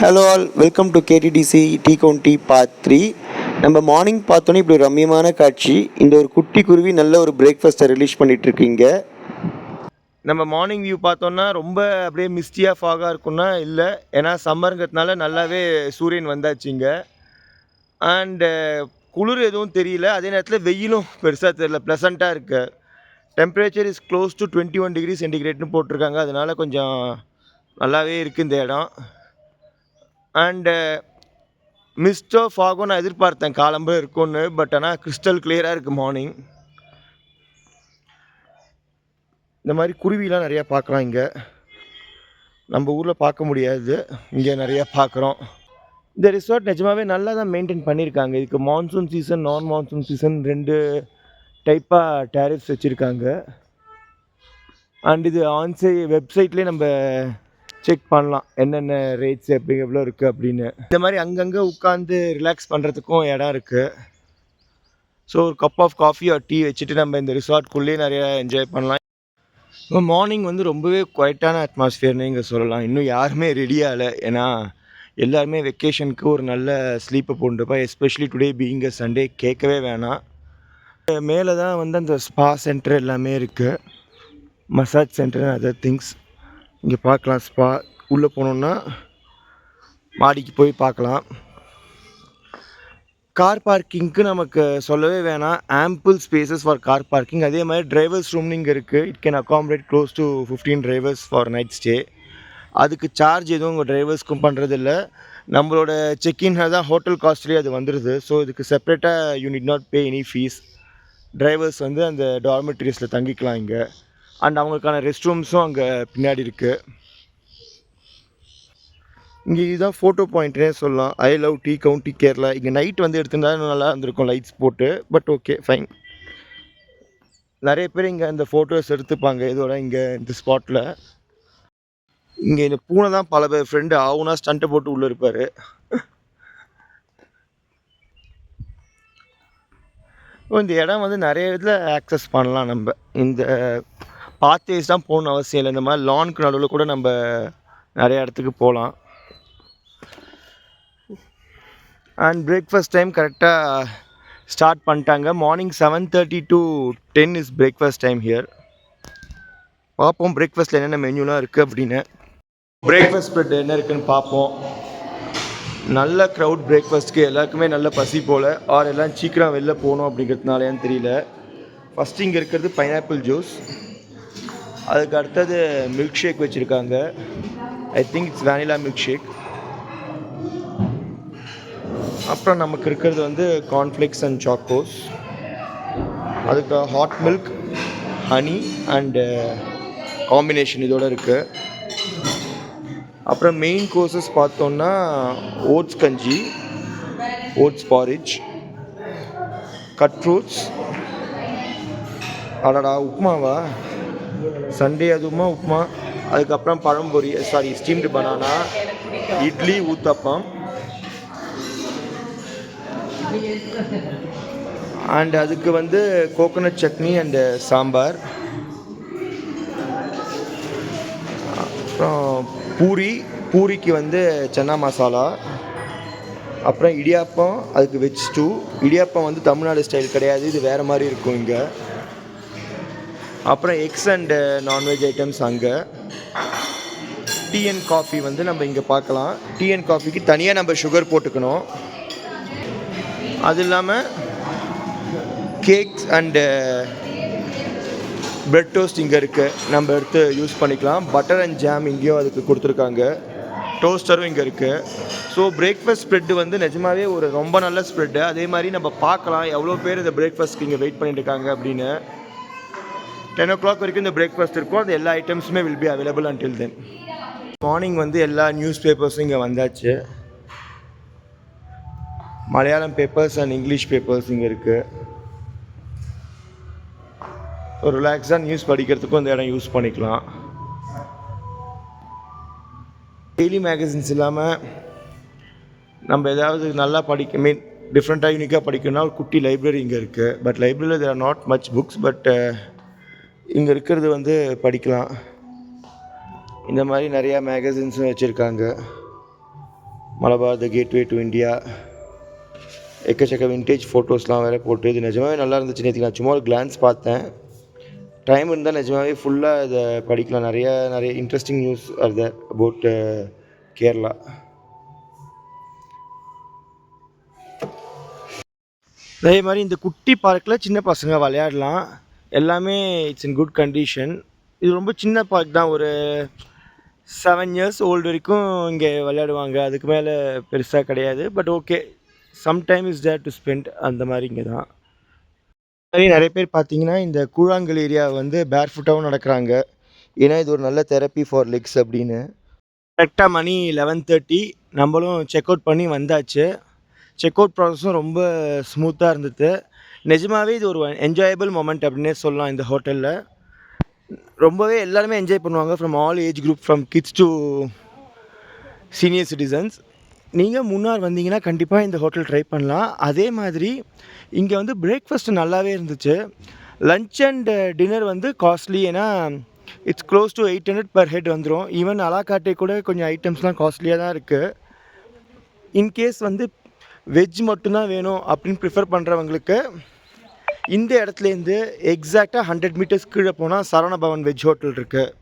Hello all, welcome to KTDC tea county part 3. நம்ம morning பார்த்தோன்னே இப்படி ஒரு ரம்மியமான காட்சி. இந்த ஒரு குட்டி குருவி நல்ல ஒரு பிரேக்ஃபாஸ்ட்டை ரிலீஸ் பண்ணிகிட்ருக்கீங்க. நம்ம மார்னிங் வியூ பார்த்தோன்னா ரொம்ப அப்படியே மிஸ்டியாக ஃபாகாக இருக்குன்னா இல்லை, ஏன்னா சம்மருங்கிறதுனால நல்லாவே சூரியன் வந்தாச்சுங்க. அண்டு குளிர் எதுவும் தெரியல, அதே நேரத்தில் வெயிலும் பெருசாக தெரியல, ப்ளசண்ட்டாக இருக்குது. Temperature is close to 21 degree சென்டிகிரேட்னு போட்டிருக்காங்க. அதனால கொஞ்சம் நல்லாவே இருக்குது இந்த இடம். அண்டு மிஸ்டோ ஃபாகோ நான் எதிர்பார்த்தேன் காலம்பு இருக்கும்னு, பட் ஆனால் கிறிஸ்டல் கிளியராக இருக்குது மார்னிங். இந்த மாதிரி குருவிலாம் நிறையா பார்க்கலாம் இங்கே. நம்ம ஊரில் பார்க்க முடியாது, இங்கே நிறையா பார்க்குறோம். இந்த ரிசார்ட் நிஜமாகவே நல்லா தான் மெயின்டைன் பண்ணியிருக்காங்க. இதுக்கு மான்சூன் சீசன், நான் மான்சூன் சீசன் 2 டைப்பாக டேரிஃப்ஸ் வச்சுருக்காங்க. அண்ட் இது ஆன்சை வெப்சைட்லேயே நம்ம செக் பண்ணலாம் என்னென்ன ரேட்ஸ் எப்படி எவ்வளோ இருக்குது அப்படின்னு. இந்த மாதிரி அங்கங்கே உட்காந்து ரிலாக்ஸ் பண்ணுறதுக்கும் இடம் இருக்குது. ஸோ ஒரு cup of coffee or tea வச்சுட்டு நம்ம இந்த ரிசார்ட்குள்ளேயே நிறையா என்ஜாய் பண்ணலாம். இப்போ மார்னிங் வந்து ரொம்பவே குவைட்டான அட்மாஸ்ஃபியர்னு இங்கே சொல்லலாம். இன்னும் யாருமே ரெடி ஆகலை, ஏன்னா எல்லாருமே வெக்கேஷனுக்கு ஒரு நல்ல ஸ்லீப்பை போட்டுப்பா. Especially today being a Sunday கேட்கவே வேணாம். மேலே தான் வந்து அந்த ஸ்பா சென்டர் எல்லாமே இருக்குது, massage centre and other things இங்கே பார்க்கலாம். ஸ்பா உள்ளே போனோன்னா மாடிக்கு போய் பார்க்கலாம். கார் பார்க்கிங்க்கு நமக்கு சொல்லவே வேணாம், ample spaces for car parking. அதே மாதிரி டிரைவர்ஸ் ரூம்னு இங்கே இருக்குது. It can accommodate close to 15 drivers for night stay. அதுக்கு சார்ஜ் எதுவும் உங்கள் டிரைவர்ஸ்க்கும் பண்ணுறதில்ல, நம்மளோட செக்இன் தான் ஹோட்டல் காஸ்ட்லேயே அது வந்துடுது. ஸோ இதுக்கு செப்ரேட்டாக you need not pay any fees. Drivers வந்து அந்த டார்மெட்ரிஸில் தங்கிக்கலாம் இங்கே. அண்ட் அவங்களுக்கான ரெஸ்ட் ரூம்ஸும் அங்கே பின்னாடி இருக்குது. இங்கே இதுதான் ஃபோட்டோ பாயிண்ட்னே சொல்லலாம். I love tea county Kerala. இங்கே நைட் வந்து எடுத்துருந்தா நல்லா இருந்திருக்கும் லைட்ஸ் போட்டு, பட் ஓகே ஃபைன். நிறைய பேர் இங்கே இந்த ஃபோட்டோஸ் எடுத்துப்பாங்க இதோட இங்கே இந்த ஸ்பாட்டில். இங்கே இந்த பூனை தான் பல பேர் ஃப்ரெண்டு ஆகுனா ஸ்டண்ட்டை போட்டு உள்ளே இருப்பார். இந்த இடம் வந்து நிறைய இதில் ஆக்சஸ் பண்ணலாம். நம்ம இந்த பாத்வேஸ் தான் போகணுன்னு அவசியம் இல்லை, இந்த மாதிரி லானுக்கு நடுவில் கூட நம்ம நிறைய இடத்துக்கு போகலாம். அண்ட் பிரேக்ஃபாஸ்ட் டைம் கரெக்டாக ஸ்டார்ட் பண்ணிட்டாங்க. Morning 7:30 to 10 is breakfast time here. பார்ப்போம் பிரேக்ஃபாஸ்ட்டில் என்னென்ன மெனுலாம் இருக்குது அப்படின்னு. பிரேக்ஃபாஸ்ட் ஸ்ப்ரெட் என்ன இருக்குதுன்னு பார்ப்போம். நல்ல க்ரௌட் பிரேக்ஃபாஸ்ட்டுக்கு, எல்லாருக்குமே நல்ல பசி போல், ஆர் எல்லாம் சீக்கிரம் வெளில போகணும் அப்படிங்கிறதுனாலேன்னு தெரியல. ஃபஸ்ட்டு இங்கே இருக்கிறது பைனாப்பிள் ஜூஸ், அதுக்கு அடுத்தது மில்க் ஷேக் வச்சுருக்காங்க. I think it's vanilla milk shake. அப்புறம் நமக்கு இருக்கிறது வந்து கார்ன்ஃப்ளேக்ஸ் அண்ட் சாக்கோஸ். அதுக்கு hot milk, honey and combination இதோடு இருக்குது. அப்புறம் மெயின் கோர்சஸ் பார்த்தோன்னா ஓட்ஸ் கஞ்சி, ஓட்ஸ் பாரிஜ், கட் ஃப்ரூட்ஸ். அடடா, உப்புமாவா? சண்டே அதுவுமா உப்புமா. அதுக்கப்புறம் pazhampori, steamed banana, idli, uttapam. And அதுக்கு வந்து கோகோனட் சட்னி அண்டு சாம்பார். அப்புறம் பூரிக்கு வந்து சன்னா மசாலா. அப்புறம் இடியாப்பம், அதுக்கு வெஜ் ஸ்டூ. இடியாப்பம் வந்து தமிழ்நாடு ஸ்டைல் கிடையாது, இது வேறு மாதிரி இருக்கும் இங்கே. அப்புறம் எக்ஸ் அண்டு நான்வெஜ் ஐட்டம்ஸ் அங்கே. டீ அண்ட் காஃபி வந்து நம்ம இங்கே பார்க்கலாம். டீ அண்ட் காஃபிக்கு தனியாக நம்ம சுகர் போட்டுக்கணும். அது இல்லாமல் கேக்ஸ் அண்டு பிரெட் டோஸ்ட் இங்கே இருக்குது, நம்ம எடுத்து யூஸ் பண்ணிக்கலாம். பட்டர் அண்ட் ஜாம் இங்கேயும் அதுக்கு கொடுத்துருக்காங்க. டோஸ்டரும் இங்கே இருக்குது. ஸோ பிரேக்ஃபாஸ்ட் ஸ்ப்ரெட்டு வந்து நிஜமாகவே ஒரு ரொம்ப நல்ல ஸ்ப்ரெட்டு. அதே மாதிரி நம்ம பார்க்கலாம் எவ்வளோ பேர் இந்த பிரேக்ஃபாஸ்ட்க்கு இங்கே வெயிட் பண்ணிட்டு இருக்காங்க அப்படின்னு. 10 o'clock வரைக்கும் இந்த பிரேக்ஃபாஸ்ட் இருக்கும். அது எல்லா ஐட்டம்ஸுமே will be available until then. Morning வந்து எல்லா நியூஸ் பேப்பர்ஸும் இங்கே வந்தாச்சு. Malayalam papers and English papers இங்கே இருக்குது. ஒரு ரிலாக்ஸாக நியூஸ் படிக்கிறதுக்கும் இந்த இடம் யூஸ் பண்ணிக்கலாம். டெய்லி மேகசின்ஸ் இல்லாமல் நம்ம ஏதாவது நல்லா டிஃப்ரெண்ட்டாக யூனிக்காக படிக்கணும்னா ஒரு குட்டி லைப்ரரி இங்கே இருக்குது. பட் லைப்ரரியில் there are not much books, but இங்கே இருக்கிறது வந்து படிக்கலாம். இந்த மாதிரி நிறையா மேகசின்ஸும் வச்சுருக்காங்க. Malabar the gateway to India, எக்கச்சக்க விண்டேஜ் ஃபோட்டோஸ்லாம் வேறு போட்டு இது நிஜமாவே நல்லா இருந்துச்சு. நேற்று நான் சும்மா ஒரு கிளான்ஸ் பார்த்தேன். டைம் இருந்தால் நிஜமாவே ஃபுல்லாக இதை படிக்கலாம். நிறைய interesting news are there about Kerala. அதே மாதிரி இந்த குட்டி பார்க்கில் சின்ன பசங்க விளையாடலாம். எல்லாமே இட்ஸ் இன் குட் கண்டிஷன். இது ரொம்ப சின்ன பார்க் தான். ஒரு 7 இயர்ஸ் ஓல்டு வரைக்கும் இங்கே விளையாடுவாங்க. அதுக்கு மேலே பெருசாக கிடையாது. But okay, sometime is there to spend. அந்த மாதிரி இங்கே தான். நிறைய பேர் பார்த்தீங்கன்னா இந்த கூழாங்கல் ஏரியா வந்து பேர்ஃபுட்டாகவும் நடக்கிறாங்க. ஏன்னா இது ஒரு நல்ல தெரப்பி ஃபார் லெக்ஸ் அப்படின்னு. கரெக்டாக மணி 11:30 நம்மளும் செக் அவுட் பண்ணி வந்தாச்சு. செக் அவுட் ப்ராசஸும் ரொம்ப ஸ்மூத்தாக இருந்தது. நிஜமாகவே இது ஒரு என்ஜாயபிள் மொமெண்ட் அப்படின்னே சொல்லலாம். இந்த ஹோட்டலில் ரொம்பவே எல்லாருமே என்ஜாய் பண்ணுவாங்க. From all age group, from kids to senior citizens. நீங்கள் முன்னார் வந்தீங்கன்னா கண்டிப்பாக இந்த ஹோட்டல் ட்ரை பண்ணலாம். அதே மாதிரி இங்கே வந்து பிரேக்ஃபாஸ்ட்டு நல்லாவே இருந்துச்சு. லன்ச் அண்ட் டின்னர் வந்து காஸ்ட்லி. ஏன்னா it's close to 800 per head வந்துடும். ஈவன் அலாகாட்டே கூட கொஞ்சம் ஐட்டம்ஸ்லாம் காஸ்ட்லியாக தான் இருக்குது. இன்கேஸ் வந்து வெஜ் மட்டும்தான் வேணும் அப்படின்னு ப்ரிஃபர் பண்ணுறவங்களுக்கு இந்த இடத்துலேருந்து எக்ஸாக்டாக 100 மீட்டர்ஸ் கீழே போனால் சரவணபவன் வெஜ் ஹோட்டல் இருக்குது.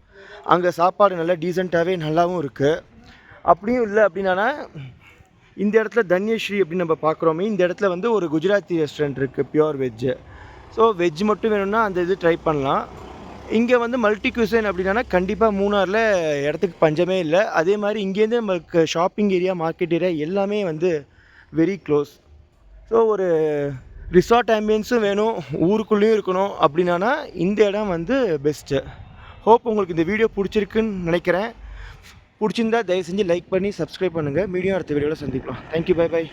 அங்கே சாப்பாடு நல்லா டீசெண்டாகவே நல்லாவும் இருக்குது. அப்படியும் இல்லை அப்படின்னா இந்த இடத்துல தன்யஸ்ரீ அப்படின்னு நம்ம பார்க்குறோமே, இந்த இடத்துல வந்து ஒரு குஜராத்தி ரெஸ்டாரண்ட் இருக்குது, பியோர் வெஜ்ஜு. ஸோ வெஜ் மட்டும் வேணும்னா அந்த இது ட்ரை பண்ணலாம். இங்கே வந்து மல்டி குசைன் அப்படின்னா கண்டிப்பாக மூணாரில் இடத்துக்கு பஞ்சமே இல்லை. அதே மாதிரி இங்கேருந்து நம்மளுக்கு ஷாப்பிங் ஏரியா, மார்க்கெட் ஏரியா எல்லாமே வந்து வெரி க்ளோஸ். ஸோ ஒரு ரிசார்ட் ஆம்பியன்ஸும் வேணும், ஊருக்குள்ளேயும் இருக்கணும் அப்படின்னா இந்த இடம் வந்து பெஸ்ட்டு. ஹோப் உங்களுக்கு இந்த வீடியோ பிடிச்சிருக்குன்னு நினைக்கிறேன். பிடிச்சிருந்தா தயவு செஞ்சு லைக் பண்ணி சப்ஸ்கிரைப் பண்ணுங்கள். மீடியம் அடுத்த வீடியோவில் சந்திக்கலாம். Thank you, bye by.